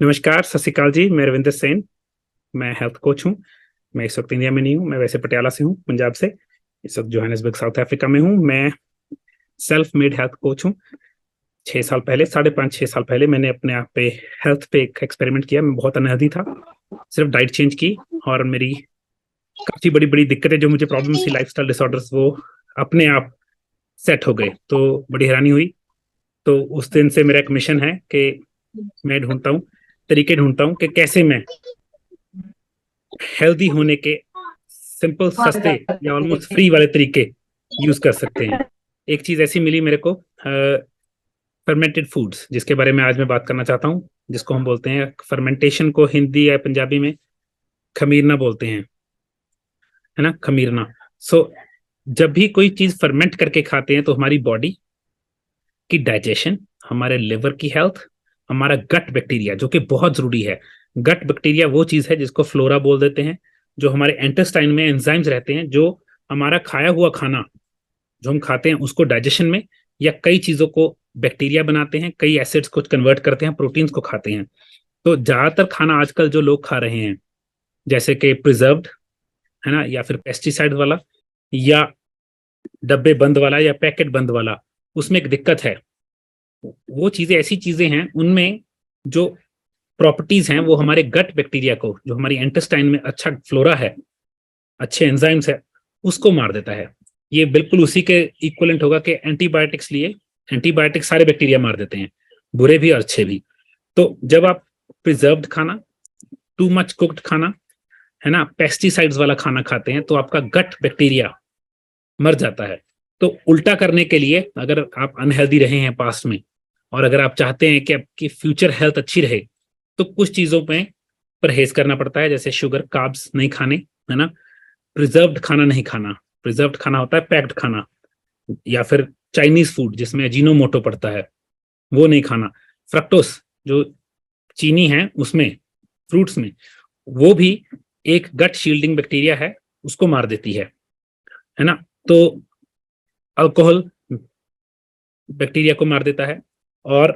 नमस्कार, सत श्री अकाल जी। मैं रविंदर सेन। मैं हेल्थ कोच हूँ। मैं इस वक्त इंडिया में नहीं हूँ, मैं वैसे पटियाला से हूँ, पंजाब से। इस वक्त जोहानिसबर्ग साउथ अफ्रीका में हूँ। मैं सेल्फ मेड हेल्थ कोच हूँ। 6 साल पहले, 5.5 6 साल पहले मैंने अपने आप पे हेल्थ पे एक एक्सपेरिमेंट किया। मैं बहुत अनहेल्दी था, सिर्फ डाइट चेंज की और मेरी काफी बड़ी बड़ी दिक्कतें, जो मुझे प्रॉब्लम थी, लाइफस्टाइल डिसऑर्डर्स, वो अपने आप सेट हो गए। तो बड़ी हैरानी हुई। तो उस दिन से मेरा एक मिशन है कि मैं ढूंढता हूँ, तरीके ढूंढता हूँ कि कैसे मैं हेल्दी होने के सिंपल, सस्ते या ऑलमोस्ट फ्री वाले तरीके यूज कर सकते हैं। एक चीज ऐसी मिली मेरे को, फर्मेंटेड फूड्स, जिसके बारे में आज मैं बात करना चाहता हूँ, जिसको हम बोलते हैं फर्मेंटेशन, को हिंदी या पंजाबी में खमीरना बोलते हैं, है ना, खमीरना। सो जब भी कोई चीज फर्मेंट करके खाते हैं तो हमारी बॉडी की डाइजेशन, हमारे लिवर की हेल्थ, हमारा गट बैक्टीरिया, जो कि बहुत जरूरी है। गट बैक्टीरिया वो चीज है जिसको फ्लोरा बोल देते हैं, जो हमारे इंटेस्टाइन में एंजाइम्स रहते हैं, जो हमारा खाया हुआ खाना जो हम खाते हैं उसको डाइजेशन में, या कई चीजों को बैक्टीरिया बनाते हैं, कई एसिड्स को कन्वर्ट करते हैं, प्रोटीन्स को खाते हैं। तो ज्यादातर खाना आजकल जो लोग खा रहे हैं, जैसे कि प्रिजर्व्ड, है ना, या फिर पेस्टिसाइड वाला, या डब्बे बंद वाला, या पैकेट बंद वाला, उसमें एक दिक्कत है। वो चीजें ऐसी चीजें हैं, उनमें जो प्रॉपर्टीज हैं वो हमारे गट बैक्टीरिया को, जो हमारी इंटेस्टाइन में अच्छा फ्लोरा है, अच्छे एंजाइम्स है, उसको मार देता है। ये बिल्कुल उसी के इक्वलेंट होगा कि एंटीबायोटिक्स लिए, एंटीबायोटिक सारे बैक्टीरिया मार देते हैं, बुरे भी और अच्छे भी। तो जब आप प्रिजर्व्ड खाना, टू मच कुक्ड खाना, है ना, पेस्टिसाइड्स वाला खाना खाते हैं, तो आपका गट बैक्टीरिया मर जाता है। तो उल्टा करने के लिए, अगर आप अनहेल्दी रहे हैं पास्ट में, और अगर आप चाहते हैं कि आपकी फ्यूचर हेल्थ अच्छी रहे, तो कुछ चीजों पे परहेज करना पड़ता है, जैसे शुगर, कार्ब्स नहीं खाने, है ना, प्रिजर्व्ड खाना नहीं खाना। प्रिजर्व्ड खाना होता है पैक्ड खाना, या फिर चाइनीज फूड जिसमें अजीनोमोटो पड़ता है, वो नहीं खाना। फ्रक्टोस, जो चीनी है उसमें, फ्रूट्स में, वो भी एक गट शील्डिंग बैक्टीरिया है, उसको मार देती है ना। तो अल्कोहल बैक्टीरिया को मार देता है। और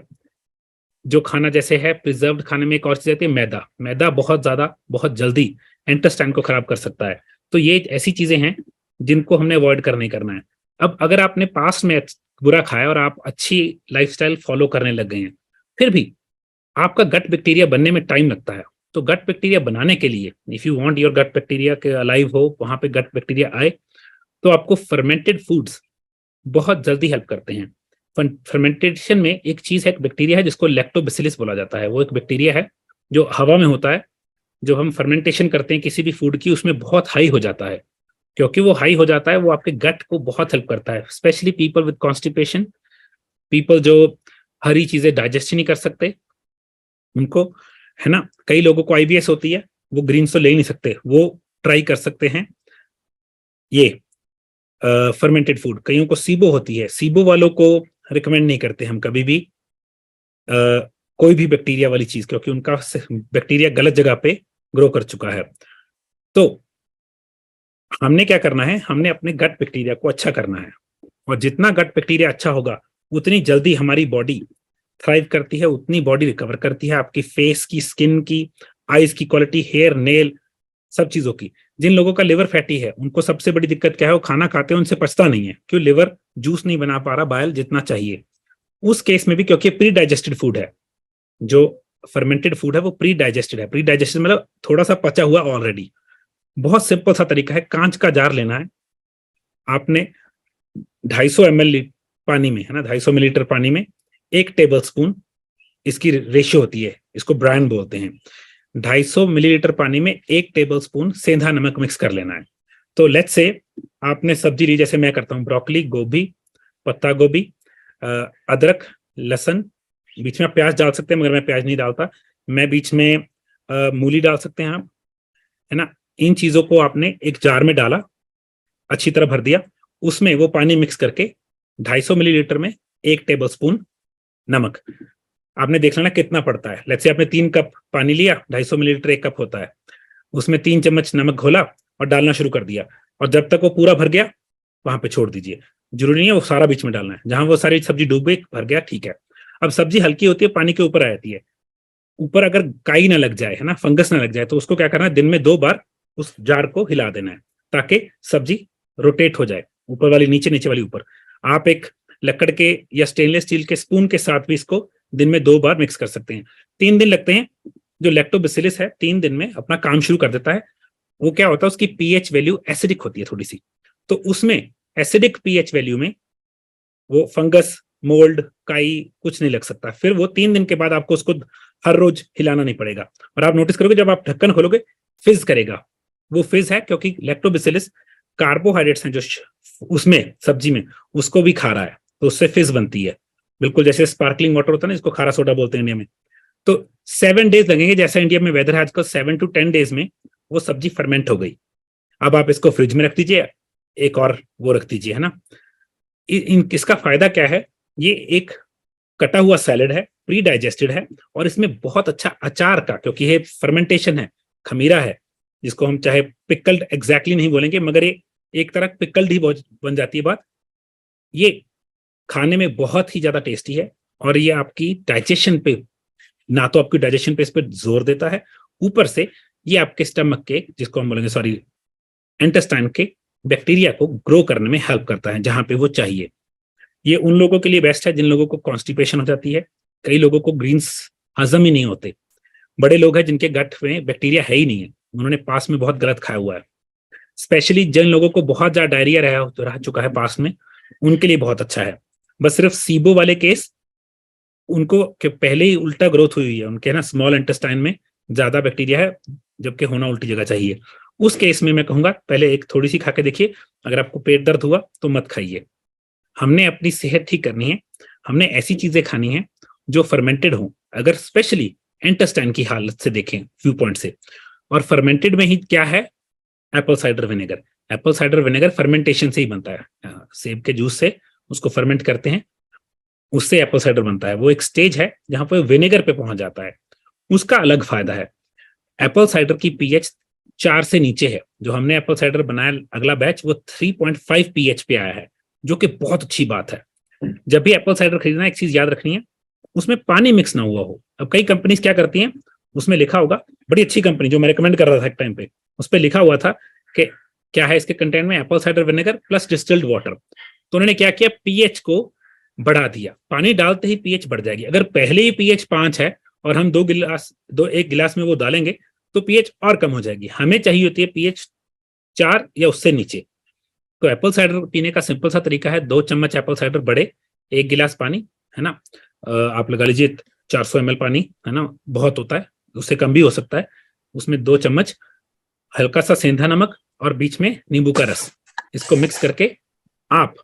जो खाना जैसे है प्रिजर्व्ड खाने में, एक और चीज आती है मैदा। मैदा बहुत ज्यादा, बहुत जल्दी इंटेस्टाइन को खराब कर सकता है। तो ये ऐसी चीजें हैं जिनको हमने अवॉइड करना ही करना है। अब अगर आपने पास्ट में बुरा खाया और आप अच्छी लाइफस्टाइल फॉलो करने लग गए हैं, फिर भी आपका गट बैक्टीरिया बनने में टाइम लगता है। तो गट बैक्टीरिया बनाने के लिए, if you want your gut bacteria के अलाइव हो, वहां पे गट बैक्टीरिया आए, तो आपको फर्मेंटेड फूड्स बहुत जल्दी हेल्प करते हैं। फर्मेंटेशन में एक चीज है, एक बैक्टीरिया है जिसको लैक्टोबैसिलस बोला जाता है। वो एक बैक्टीरिया है जो हवा में होता है। जब हम फर्मेंटेशन करते हैं किसी भी फूड की, उसमें बहुत हाई हो जाता है। क्योंकि वो हाई हो जाता है, वो आपके गट को बहुत हेल्प करता है, specially people with constipation, people जो हरी चीजें डाइजेस्ट ही नहीं कर सकते, उनको, है ना। कई लोगों को आईबीएस होती है, वो ग्रीन्स तो ले ही नहीं सकते, वो ट्राई कर सकते हैं ये फर्मेंटेड फूड। कईयों को सीबो होती है, सीबो वालों को रिकमेंड नहीं करते हम कभी भी कोई भी बैक्टीरिया वाली चीज, क्योंकि उनका बैक्टीरिया गलत जगह पे ग्रो कर चुका है। तो हमने क्या करना है, हमने अपने गट बैक्टीरिया को अच्छा करना है। और जितना गट बैक्टीरिया अच्छा होगा, उतनी जल्दी हमारी बॉडी थ्राइव करती है, उतनी बॉडी रिकवर करती है, आपकी फेस की, स्किन की, आईज की क्वालिटी, हेयर, नेल, सब चीजों की। जिन लोगों का लिवर फैटी है, उनको सबसे बड़ी दिक्कत क्या है, वो खाना खाते हैं उनसे पचता नहीं है, क्यों, लिवर जूस नहीं बना पा रहा बायल जितना चाहिए। उस केस में भी, क्योंकि प्री डाइजेस्टेड फूड है, जो फर्मेंटेड फूड है वो प्री डाइजेस्टेड है। प्री डाइजेस्टेड मतलब थोड़ा सा पचा हुआ ऑलरेडी। बहुत सिंपल सा तरीका है, कांच का जार लेना है आपने, 250 ml पानी में, है ना, 250 मिलीलीटर पानी में 1 टेबल स्पून, इसकी रेशियो होती है, इसको ब्रायन बोलते हैं। 250 मिलीलीटर पानी में 1 टेबल स्पून सेंधा नमक मिक्स कर लेना है। तो लेट्स से आपने सब्जी ली, जैसे मैं करता हूँ, ब्रोकली, गोभी, पत्ता गोभी, अदरक, लहसुन, बीच में आप प्याज डाल सकते हैं, मगर मैं प्याज नहीं डालता। मैं बीच में मूली डाल सकते हैं आप, है ना। इन चीजों को आपने एक जार में डाला, अच्छी तरह भर दिया, उसमें वो पानी मिक्स करके 250 मिलीलीटर में 1 टेबल स्पून नमक, आपने देख लेना कितना पड़ता है। लेट्स से आपने 3 कप पानी लिया, 250 मिलीलीटर 1 कप होता है, उसमें 3 चम्मच नमक घोला और डालना शुरू कर दिया। और जब तक वो पूरा भर गया, वहां पे छोड़ दीजिए। जरूरी नहीं है वो सारा बीच में डालना है, जहां वो सारी सब्जी डूब गई, भर गया, ठीक है। अब सब्जी हल्की होती है, पानी के ऊपर आ जाती है, ऊपर अगर काई ना लग जाए, है ना, फंगस ना लग जाए, तो उसको क्या करना है, दिन में 2 बार उस जार को हिला देना है ताकि सब्जी रोटेट हो जाए, ऊपर वाली नीचे, नीचे वाली ऊपर। आप एक लकड़ के या स्टेनलेस स्टील के स्पून के साथ भी इसको दिन में 2 बार मिक्स कर सकते हैं। 3 दिन लगते हैं। जो लैक्टोबैसिलस है 3 दिन में अपना काम शुरू कर देता है। वो क्या होता है, उसकी पीएच वैल्यू एसिडिक होती है थोड़ी सी, तो उसमें एसिडिक पीएच वैल्यू में वो फंगस, मोल्ड, काई कुछ नहीं लग सकता। फिर वो 3 दिन के बाद आपको उसको हर रोज हिलाना नहीं पड़ेगा। और आप नोटिस करोगे जब आप ढक्कन खोलोगे फिज करेगा। वो फिज है क्योंकि लैक्टोबैसिलस कार्बोहाइड्रेट्स हैं जो उसमें सब्जी में, उसको भी खा रहा है, तो उससे फिज बनती है। बिल्कुल जैसे स्पार्कलिंग वाटर होता है ना, इसको खारा सोडा बोलते हैं इंडिया में। तो 7 डेज लगेंगे, जैसा इंडिया में वेदर है आजकल, 7 to 10 डेज में वो सब्जी फर्मेंट हो गई। अब आप इसको फ्रिज में रख दीजिए, एक और वो रख दीजिए, है ना। इसका फायदा क्या है, ये एक कटा हुआ सैलेड है, प्री डाइजेस्टेड है, और इसमें बहुत अच्छा अचार का, क्योंकि ये फर्मेंटेशन है, खमीरा है, जिसको हम चाहे पिकल्ड एग्जैक्टली नहीं बोलेंगे, मगर ये एक तरह पिकल्ड ही बन जाती है बात। ये खाने में बहुत ही ज्यादा टेस्टी है, और ये आपकी डाइजेशन पे, ना तो आपकी डाइजेशन पे इस पर जोर देता है, ऊपर से ये आपके स्टमक के, जिसको हम बोलेंगे सॉरी इंटेस्टाइन के बैक्टीरिया को ग्रो करने में हेल्प करता है जहां पे वो चाहिए। ये उन लोगों के लिए बेस्ट है जिन लोगों को कॉन्स्टिपेशन हो जाती है। कई लोगों को ग्रीन्स हजम ही नहीं होते। बड़े लोग हैं जिनके गट में बैक्टीरिया है ही नहीं है, उन्होंने पास में बहुत गलत खाया हुआ है। स्पेशली जिन लोगों को बहुत ज्यादा डायरिया रह चुका है पास में, उनके लिए बहुत अच्छा है। बस सिर्फ सीबो वाले केस, उनको पहले ही उल्टा ग्रोथ हुई है, उनके ना स्मॉल इंटेस्टाइन में ज्यादा बैक्टीरिया है, जबकि होना उल्टी जगह चाहिए। उस केस में मैं कहूंगा पहले एक थोड़ी सी खा के देखिए। अगर आपको पेट दर्द हुआ तो मत खाइए। हमने अपनी सेहत ठीक करनी है, हमने ऐसी चीजें खानी है जो फर्मेंटेड हो। अगर स्पेशली इंटेस्टाइन की हालत से देखें, व्यू पॉइंट से, और फर्मेंटेड में ही क्या है, Apple cider vinegar. Apple cider vinegar fermentation से ही बनता है, सेब के जूस से उसको फर्मेंट करते हैं, उससे एप्पल साइडर बनता है। वो एक स्टेज है जहां पर विनेगर पे पहुंच जाता है, उसका अलग फायदा है। एप्पल साइडर की पीएच 4 से नीचे है। जो हमने एप्पल साइडर बनाया अगला बैच, वो 3.5 पीएच पे आया है, जो कि बहुत अच्छी बात है। जब भी एप्पल साइडर खरीदना, एक चीज याद रखनी है, उसमें पानी मिक्स ना हुआ हो। अब कई कंपनीज क्या करती हैं, उसमें लिखा होगा, बड़ी अच्छी कंपनी जो मैं रिकमेंड कर रहा था एक टाइम पे, उस पर लिखा हुआ था कि क्या है इसके कंटेंट में, Apple cider vinegar plus distilled water. तो उन्होंने क्या किया, पीएच को बढ़ा दिया। पानी डालते ही पीएच बढ़ जाएगी। अगर पहले ही पीएच 5 है और हम 1 गिलास में वो डालेंगे तो पीएच और कम हो जाएगी। हमें चाहिए होती है पीएच 4 या उससे नीचे। तो एप्पल साइडर पीने का सिंपल सा तरीका है, 2 चम्मच एप्पल साइडर बड़े, 1 गिलास पानी, है ना। आप लगा लीजिए 400 ml पानी, है ना, बहुत होता है, उससे कम भी हो सकता है। उसमें 2 चम्मच हल्का सा सेंधा नमक और बीच में नींबू का रस, इसको मिक्स करके आप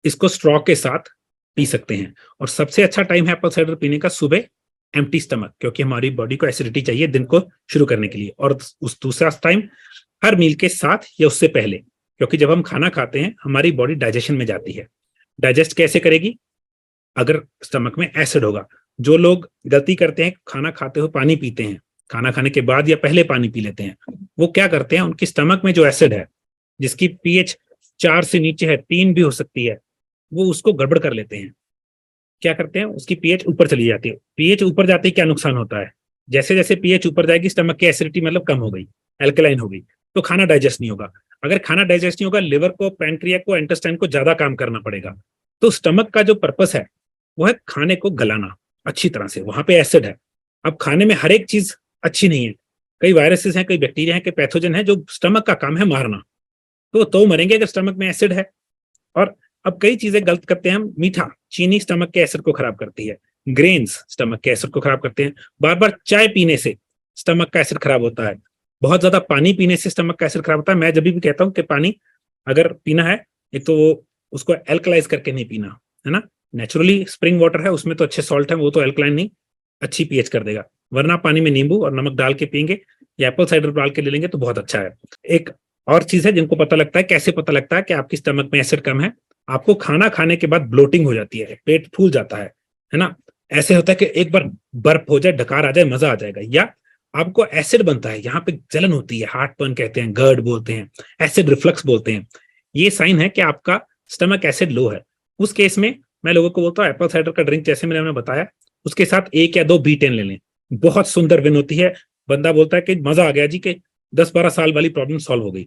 इसको स्ट्रॉ के साथ पी सकते हैं। और सबसे अच्छा टाइम है एप्पल साइडर पीने का सुबह एम्प्टी स्टमक, क्योंकि हमारी बॉडी को एसिडिटी चाहिए दिन को शुरू करने के लिए। और उस दूसरा टाइम हर मील के साथ या उससे पहले, क्योंकि जब हम खाना खाते हैं हमारी बॉडी डाइजेशन में जाती है। डाइजेस्ट कैसे करेगी, अगर स्टमक में एसिड होगा। जो लोग गलती करते हैं, खाना खाते हुए पानी पीते हैं, खाना खाने के बाद या पहले पानी पी लेते हैं, वो क्या करते हैं, उनकी स्टमक में जो एसिड है, जिसकी पीएच 4 से नीचे है, 3 भी हो सकती है, वो उसको गड़बड़ कर लेते हैं। क्या करते हैं, उसकी पीएच ऊपर चली जाती है। पीएच ऊपर जाते ही क्या नुकसान होता है, जैसे जैसे पीएच ऊपर जाएगी, स्टमक की एसिडिटी मतलब कम हो गई, एल्कलाइन हो गई, तो खाना डाइजेस्ट नहीं होगा। अगर खाना डाइजेस्ट नहीं होगा, लिवर को, पैंक्रिया को, इंटेस्टाइन को ज्यादा काम करना पड़ेगा। तो स्टमक का जो पर्पस है वो है खाने को गलाना अच्छी तरह से, वहां पे एसिड है। अब खाने में हर एक चीज अच्छी नहीं है, कई वायरसेस हैं, कई बैक्टीरिया हैं, कई पैथोजन है, जो स्टमक का काम है मारना। तो मरेंगे अगर स्टमक में एसिड है। और अब कई चीजें गलत करते हैं हम, मीठा, चीनी स्टमक के एसिड को खराब करती है, ग्रेन्स स्टमक के एसिड को खराब करते हैं, बार बार चाय पीने से स्टमक का एसिड खराब होता है, बहुत ज्यादा पानी पीने से स्टमक का एसिड खराब होता है। मैं जब भी कहता हूँ कि पानी अगर पीना है, एक तो वो उसको एल्कलाइज करके नहीं पीना, है ना। नेचुरली स्प्रिंग वाटर है, उसमें तो अच्छे सॉल्ट है, वो तो एल्कलाइन नहीं, अच्छी पीएच कर देगा। वरना पानी में नींबू और नमक डाल के पियेंगे या एप्पल साइडर डाल के ले लेंगे तो बहुत अच्छा है। एक और चीज है जिनको पता लगता है, कैसे पता लगता है कि आपकी स्टमक में एसिड कम है, आपको खाना खाने के बाद ब्लोटिंग हो जाती है, पेट फूल जाता है ना। ऐसे होता है कि एक बार बर्फ हो जाए, डकार आ जाए, मजा आ जाएगा। या आपको एसिड बनता है, यहाँ पे जलन होती है, हार्टबर्न कहते हैं, गर्ड बोलते हैं, एसिड रिफ्लक्स बोलते हैं। ये साइन है कि आपका स्टमक एसिड लो है। उस केस में मैं लोगों को बोलता हूँ एप्पल साइडर का ड्रिंक, जैसे मैंने बताया, उसके साथ 1 या 2 B10 ले लें, बहुत सुंदर विन होती है। बंदा बोलता है कि मजा आ गया जी, के 10-12 साल वाली प्रॉब्लम सॉल्व हो गई।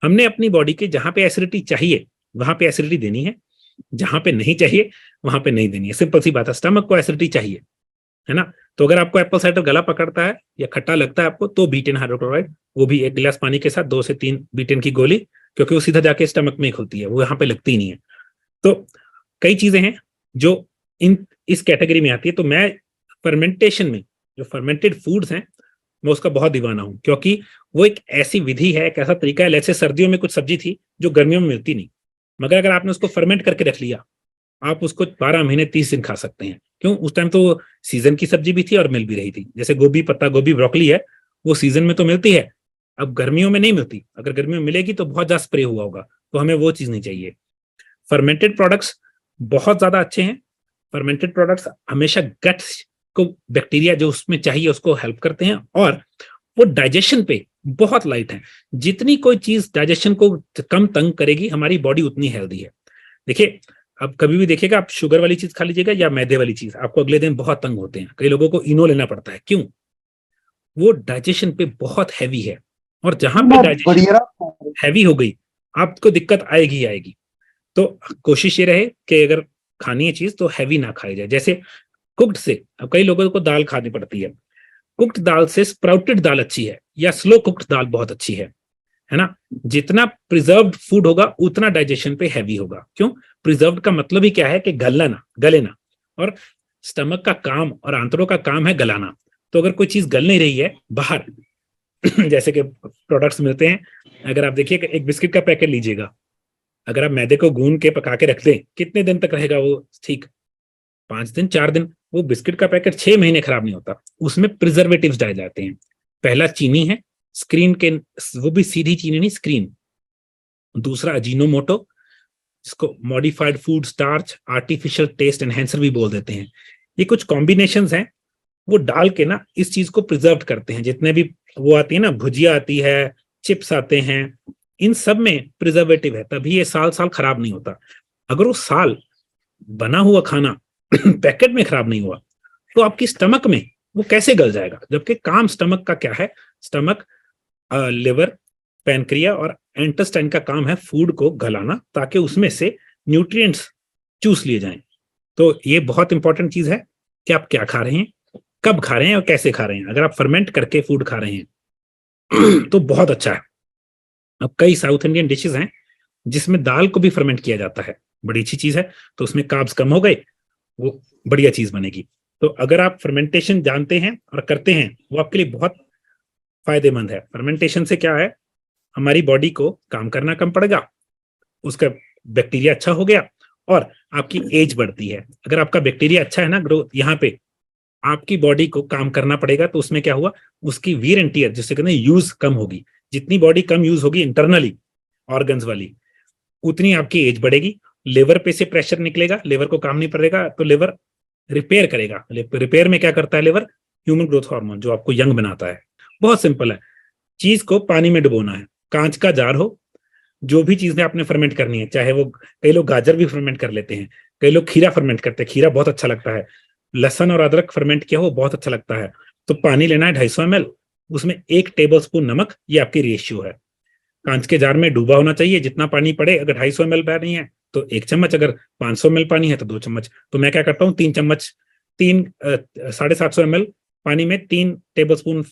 हमने अपनी बॉडी के जहां पे एसिडिटी चाहिए वहां पे एसिडिटी देनी है, जहां पे नहीं चाहिए वहां पे नहीं देनी है। सिंपल सी बात है, स्टमक को एसिडिटी चाहिए, है ना। तो अगर आपको एप्पल साइडर गला पकड़ता है या खट्टा लगता है आपको, तो B10 हाइड्रोक्लोराइड, वो भी 1 गिलास पानी के साथ 2 से 3 B10 की गोली, क्योंकि वो सीधा जाके स्टमक में खुलती है, वो यहाँ पे लगती नहीं है। तो कई चीजें हैं जो इस कैटेगरी में आती है। तो मैं फर्मेंटेशन में जो फर्मेंटेड फूड्स हैं, मैं उसका बहुत दीवाना हूं, क्योंकि वो एक ऐसी विधि है, एक ऐसा तरीका है। जैसे सर्दियों में कुछ सब्जी थी जो गर्मियों में मिलती नहीं, मगर अगर आपने उसको फर्मेंट करके रख लिया, आप उसको 12 महीने 30 दिन खा सकते हैं। क्यों? उस टाइम तो सीजन की सब्जी भी थी और मिल भी रही थी। जैसे गोभी, पत्ता गोभी, ब्रोकली है, वो सीजन में तो मिलती है, अब गर्मियों में नहीं मिलती। अगर गर्मियों में मिलेगी तो बहुत ज्यादा स्प्रे हुआ होगा, तो हमें वो चीज नहीं चाहिए। फर्मेंटेड प्रोडक्ट्स बहुत ज्यादा अच्छे हैं। फर्मेंटेड प्रोडक्ट्स हमेशा गट को बैक्टीरिया जो उसमें चाहिए उसको हेल्प करते हैं, और वो डाइजेशन पे बहुत लाइट है। जितनी कोई चीज डाइजेशन को कम तंग करेगी, हमारी बॉडी उतनी हेल्दी है। देखिए, अब कभी भी देखिएगा, आप शुगर वाली चीज खा लीजिएगा या मैदे वाली चीज, आपको अगले दिन बहुत तंग होते हैं। कई लोगों को इनो लेना पड़ता है। क्यों? वो डाइजेशन पे बहुत हैवी है, और जहां पे डाइजेशन हैवी हो गई, आपको दिक्कत आएगी आएगी। तो कोशिश ये रहे कि अगर खानी है चीज तो हैवी ना खाई जाए। जैसे कुक्ड से, अब कई लोगों को दाल खानी पड़ती है, कुक्ड दाल से स्प्राउटेड दाल अच्छी है, या स्लो कुक्ड दाल बहुत अच्छी है ना। जितना प्रिजर्व्ड फूड होगा उतना डाइजेशन पे हैवी होगा। क्यों? प्रिजर्व्ड का मतलब ही क्या है कि गलना ना, गले ना, और स्टमक का काम और आंतरों का काम है गलाना। तो अगर कोई चीज गल नहीं रही है बाहर जैसे कि प्रोडक्ट्स मिलते हैं, अगर आप देखिए एक बिस्किट का पैकेट लीजिएगा, अगर आप मैदे को गूंद के पका के रख दें, कितने दिन तक रहेगा वो ठीक? 5 दिन, 4 दिन। वो बिस्किट का पैकेट 6 महीने खराब नहीं होता। उसमें प्रिजर्वेटिव्स डाले जाते हैं। पहला चीनी है, स्क्रीन के, वो भी सीधी चीनी नहीं, स्क्रीन। दूसरा अजीनोमोटो, जिसको modified food starch, artificial taste enhancer भी बोल देते हैं। ये कुछ कॉम्बिनेशंस हैं, वो डाल के ना इस चीज को प्रिजर्व करते हैं। जितने भी वो आती है ना, भुजिया आती है, चिप्स आते हैं, इन सब में प्रिजर्वेटिव है, तभी ये साल साल खराब नहीं होता। अगर वो साल बना हुआ खाना पैकेट में खराब नहीं हुआ, तो आपकी स्टमक में वो कैसे गल जाएगा? जबकि काम स्टमक का क्या है? स्टमक, लिवर, पैनक्रिया और इंटेस्टाइन का काम है फूड को गलाना, ताकि उसमें से न्यूट्रिएंट्स चूस लिए जाएं। तो ये बहुत इंपॉर्टेंट चीज है कि आप क्या खा रहे हैं, कब खा रहे हैं और कैसे खा रहे हैं। अगर आप फर्मेंट करके फूड खा रहे हैं तो बहुत अच्छा है। अब कई साउथ इंडियन डिशेज हैं जिसमें दाल को भी फर्मेंट किया जाता है, बड़ी अच्छी चीज है। तो उसमें कार्ब्स कम हो गए, वो बढ़िया चीज बनेगी। तो अगर आप फर्मेंटेशन जानते हैं और करते हैं, वो आपके लिए बहुत फायदेमंद है। फर्मेंटेशन से क्या है, हमारी बॉडी को काम करना कम पड़ेगा, उसका बैक्टीरिया अच्छा हो गया, और आपकी एज बढ़ती है। अगर आपका बैक्टीरिया अच्छा है ना, ग्रोथ, यहाँ पे आपकी बॉडी को काम करना पड़ेगा, तो उसमें क्या हुआ, उसकी वीर एंड टीयर, जिससे कहते हैं यूज कम होगी। जितनी बॉडी कम यूज होगी इंटरनली ऑर्गन्स वाली, उतनी आपकी एज बढ़ेगी। लिवर पे से प्रेशर निकलेगा, लिवर को काम नहीं पड़ेगा, तो लिवर रिपेयर करेगा। रिपेयर में क्या करता है लिवर? ह्यूमन ग्रोथ हार्मोन, जो आपको यंग बनाता है। बहुत सिंपल है, चीज को पानी में डुबोना है। कांच का जार हो, जो भी चीजें आपने फर्मेंट करनी है, चाहे वो, कई लोग गाजर भी फर्मेंट कर लेते हैं, कई लोग खीरा फर्मेंट करते हैं, खीरा बहुत अच्छा लगता है। लहसन और अदरक फर्मेंट किया हो, बहुत अच्छा लगता है। तो पानी लेना है 250 ml, उसमें 1 टेबल स्पून नमक, ये आपकी रेशियो है। कांच के जार में डूबा होना चाहिए जितना पानी पड़े। अगर 250 ml पानी है तो 1 चम्मच, अगर 500 ml पानी है तो 2 चम्मच। तो मैं क्या करता हूँ, 3 चम्मच, 750 ml पानी में 3 टेबल स्पून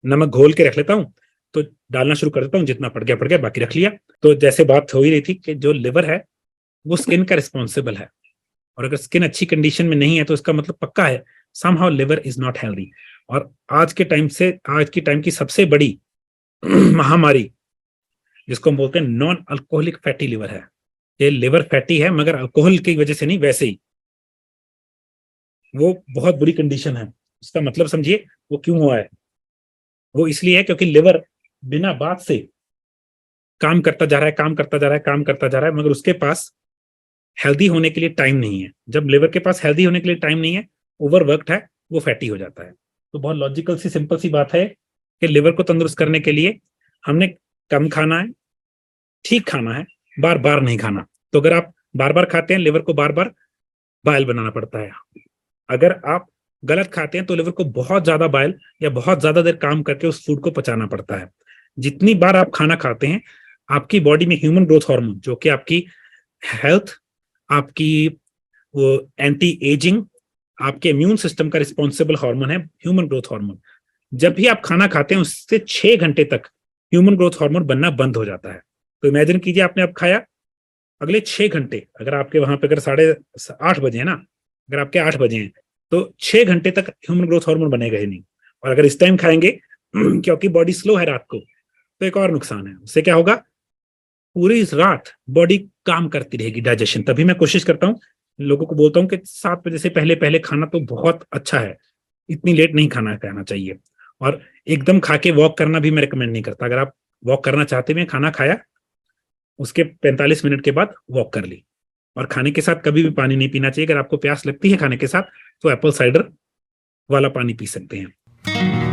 नमक घोल के रख लेता हूँ। तो डालना शुरू कर देता हूँ, जितना पड़ गया, बाकी रख लिया। तो जैसे बात हो ही रही थी कि जो लिवर है वो स्किन का रिस्पॉन्सिबल है, और अगर स्किन अच्छी कंडीशन में नहीं है तो इसका मतलब पक्का है somehow liver is not healthy. और आज की टाइम की सबसे बड़ी महामारी, जिसको हम बोलते हैं नॉन अल्कोहलिक फैटी लिवर है। ये लिवर फैटी है, मगर अल्कोहल की वजह से नहीं, वैसे ही वो बहुत बुरी कंडीशन है। उसका मतलब समझिए वो क्यों हुआ है। वो इसलिए है क्योंकि लिवर बिना बात से काम करता जा रहा है, काम करता जा रहा है, काम करता जा रहा है, मगर उसके पास हेल्दी होने के लिए टाइम नहीं है। जब लिवर के पास हेल्दी होने के लिए टाइम नहीं है, ओवरवर्कड है, वो फैटी हो जाता है। तो बहुत लॉजिकल सी सिंपल सी बात है कि लिवर को तंदुरुस्त करने के लिए हमने कम खाना है, ठीक खाना है, बार बार नहीं खाना। तो अगर आप बार बार खाते हैं, लिवर को बार बार बाइल बनाना पड़ता है। अगर आप गलत खाते हैं तो लिवर को बहुत ज्यादा बाइल या बहुत ज्यादा देर काम करके उस फूड को पचाना पड़ता है। जितनी बार आप खाना खाते हैं, आपकी बॉडी में ह्यूमन ग्रोथ हार्मोन, जो कि आपकी हेल्थ, आपकी वो एंटी एजिंग, आपके इम्यून सिस्टम का रिस्पॉन्सिबल हार्मोन है ह्यूमन ग्रोथ हार्मोन। जब भी आप खाना खाते हैं उससे 6 घंटे तक ह्यूमन ग्रोथ हार्मोन बनना बंद हो जाता है। तो इमेजिन कीजिए, आपने अब खाया, अगले 6 घंटे, अगर आपके वहां पे अगर 8:30 बजे है ना, अगर आपके 8 बजे हैं तो 6 घंटे तक ह्यूमन ग्रोथ हार्मोन बनेगा ही नहीं। और अगर इस टाइम खाएंगे क्योंकि बॉडी स्लो है रात को, तो एक और नुकसान है, उससे क्या होगा, पूरी रात बॉडी काम करती रहेगी डाइजेशन। तभी मैं कोशिश करता हूँ, लोगों को बोलता हूँ कि 7 बजे से पहले पहले खाना तो बहुत अच्छा है, इतनी लेट नहीं खाना कहना चाहिए। और एकदम खा के वॉक करना भी मैं रिकमेंड नहीं करता। अगर आप वॉक करना चाहते हैं, खाना खाया उसके 45 मिनट के बाद वॉक कर ली। और खाने के साथ कभी भी पानी नहीं पीना चाहिए। अगर आपको प्यास लगती है खाने के साथ तो एप्पल साइडर वाला पानी पी सकते हैं।